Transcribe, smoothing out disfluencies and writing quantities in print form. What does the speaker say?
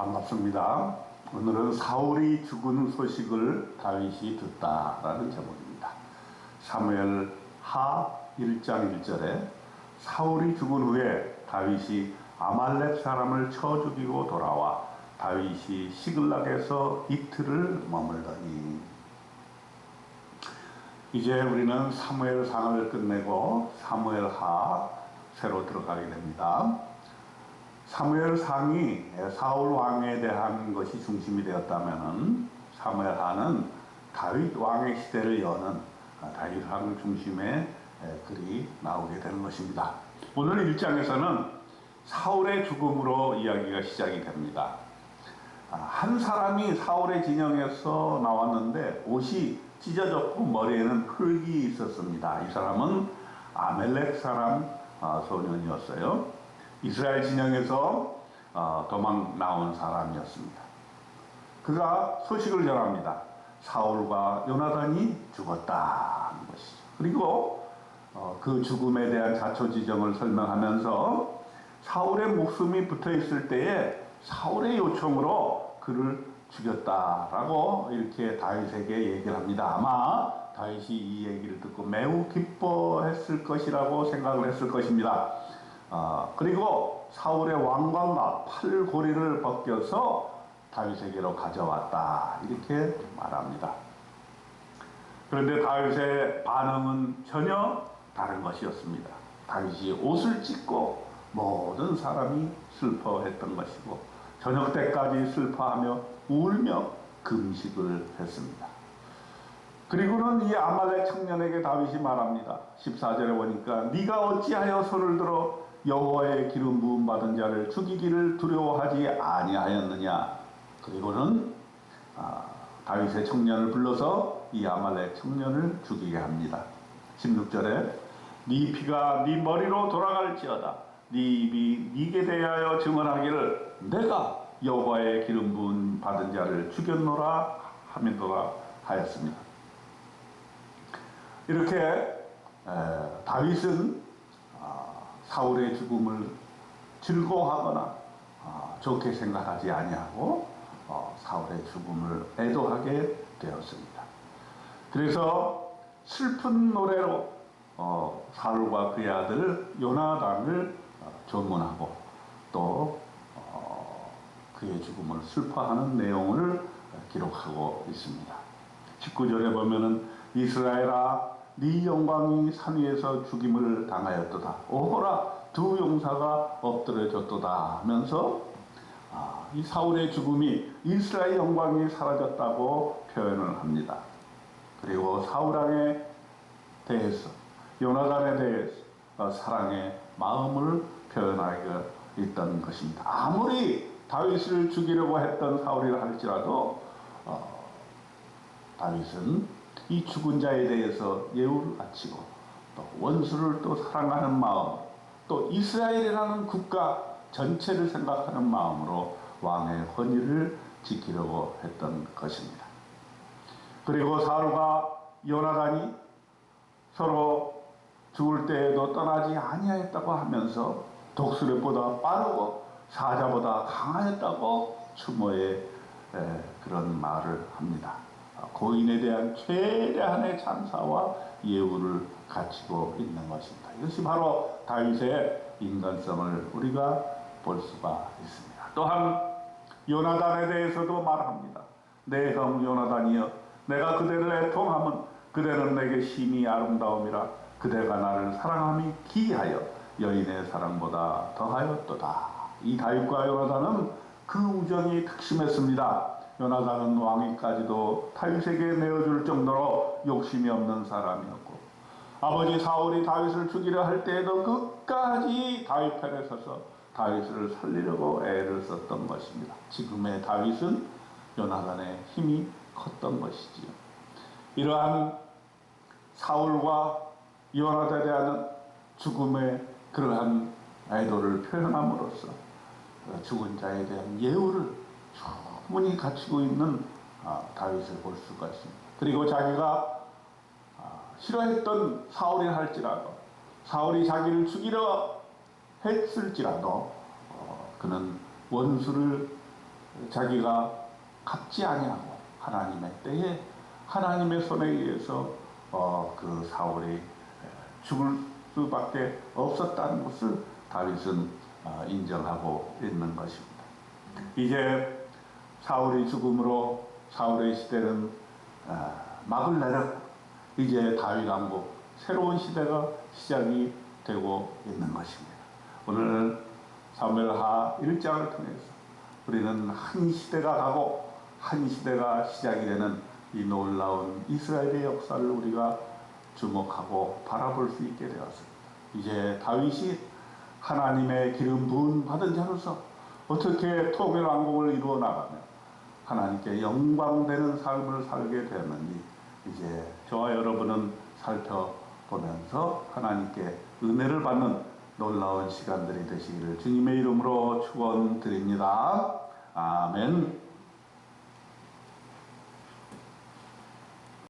반갑습니다. 오늘은 사울이 죽은 소식을 다윗이 듣다라는 제목입니다. 사무엘 하 1장 1절에 사울이 죽은 후에 다윗이 아말렉 사람을 쳐 죽이고 돌아와 다윗이 시글락에서 이틀을 머물더니. 이제 우리는 사무엘상을 끝내고 사무엘하 새로 들어가게 됩니다. 사무엘상이 사울 왕에 대한 것이 중심이 되었다면 사무엘하는 다윗 왕의 시대를 여는 다윗 왕 중심의 글이 나오게 되는 것입니다. 오늘 1장에서는 사울의 죽음으로 이야기가 시작이 됩니다. 한 사람이 사울의 진영에서 나왔는데 옷이 찢어졌고 머리에는 흙이 있었습니다. 이 사람은 아멜렉 사람 소년이었어요. 이스라엘 진영에서 도망 나온 사람이었습니다. 그가 소식을 전합니다. 사울과 요나단이 죽었다는 것이죠. 그리고 그 죽음에 대한 자초지정을 설명하면서 사울의 목숨이 붙어 있을 때에 사울의 요청으로 그를 죽였다라고 이렇게 다윗에게 얘기를 합니다. 아마 다윗이 이 얘기를 듣고 매우 기뻐했을 것이라고 생각을 했을 것입니다. 그리고 사울의 왕관과 팔고리를 벗겨서 다윗에게로 가져왔다 이렇게 말합니다. 그런데 다윗의 반응은 전혀 다른 것이었습니다. 다윗이 옷을 찢고 모든 사람이 슬퍼했던 것이고 저녁 때까지 슬퍼하며 울며 금식을 했습니다. 그리고는 이 아말렉 청년에게 다윗이 말합니다. 14절에 보니까 네가 어찌하여 손을 들어 여호와의 기름 부음 받은 자를 죽이기를 두려워하지 아니하였느냐. 그리고는 다윗의 청년을 불러서 이 아말렉 청년을 죽이게 합니다. 16절에 네 피가 네 머리로 돌아갈지어다. 네 입이 네게 대하여 증언하기를 내가 여호와의 기름 부음 받은 자를 죽였노라 하면도라 하였습니다. 이렇게 다윗은 사울의 죽음을 즐거워하거나 좋게 생각하지 아니하고 사울의 죽음을 애도하게 되었습니다. 그래서 슬픈 노래로 사울과 그의 아들 요나단을 조문하고 또 그의 죽음을 슬퍼하는 내용을 기록하고 있습니다. 19절에 보면은 이스라엘아 네 영광이 산 위에서 죽임을 당하였도다. 오호라 두 용사가 엎드려졌도다 하면서 이 사울의 죽음이 이스라엘 영광이 사라졌다고 표현을 합니다. 그리고 사울 왕에 대해서 요나단에 대해서 사랑의 마음을 표현하게 있던 것입니다. 아무리 다윗을 죽이려고 했던 사울이라 할지라도 다윗은 이 죽은 자에 대해서 예우를 바치고 또 원수를 또 사랑하는 마음, 또 이스라엘이라는 국가 전체를 생각하는 마음으로 왕의 헌의를 지키려고 했던 것입니다. 그리고 사울과 요나단이 서로 죽을 때에도 떠나지 아니하였다고 하면서 독수리보다 빠르고 사자보다 강하였다고 추모의 그런 말을 합니다. 고인에 대한 최대한의 찬사와 예우를 갖추고 있는 것입니다. 이것이 바로 다윗의 인간성을 우리가 볼 수가 있습니다. 또한 요나단에 대해서도 말합니다. 내 형 요나단이여 내가 그대를 애통함은 그대는 내게 심히 아름다움이라 그대가 나를 사랑함이 기하여 여인의 사랑보다 더하였도다. 이 다윗과 요나단은 그 우정이 특심했습니다. 요나단은 왕위까지도 다윗에게 내어줄 정도로 욕심이 없는 사람이었고 아버지 사울이 다윗을 죽이려 할 때에도 끝까지 다윗 편에 서서 다윗을 살리려고 애를 썼던 것입니다. 지금의 다윗은 요나단의 힘이 컸던 것이지요. 이러한 사울과 요나단에 대한 죽음의 그러한 애도를 표현함으로써 죽은 자에 대한 예우를 충분히 갖추고 있는 다윗을 볼 수가 있습니다. 그리고 자기가 싫어했던 사울이 할지라도 사울이 자기를 죽이려 했을지라도 그는 원수를 자기가 갚지 아니하고 하나님의 때에 하나님의 손에 의해서 그 사울이 죽을 수밖에 없었다는 것을 다윗은 인정하고 있는 것입니다. 이제 사울이 죽음으로 사울의 시대는 막을 내렸고 이제 다윗 왕국 새로운 시대가 시작이 되고 있는 것입니다. 오늘 사무엘하 1장을 통해서 우리는 한 시대가 가고 한 시대가 시작이 되는 이 놀라운 이스라엘의 역사를 우리가 주목하고 바라볼 수 있게 되었습니다. 이제 다윗이 하나님의 기름 부은 받은 자로서 어떻게 통일 왕국을 이루어 나가며 하나님께 영광되는 삶을 살게 되었는지 이제 저와 여러분은 살펴보면서 하나님께 은혜를 받는 놀라운 시간들이 되시기를 주님의 이름으로 축원드립니다. 아멘.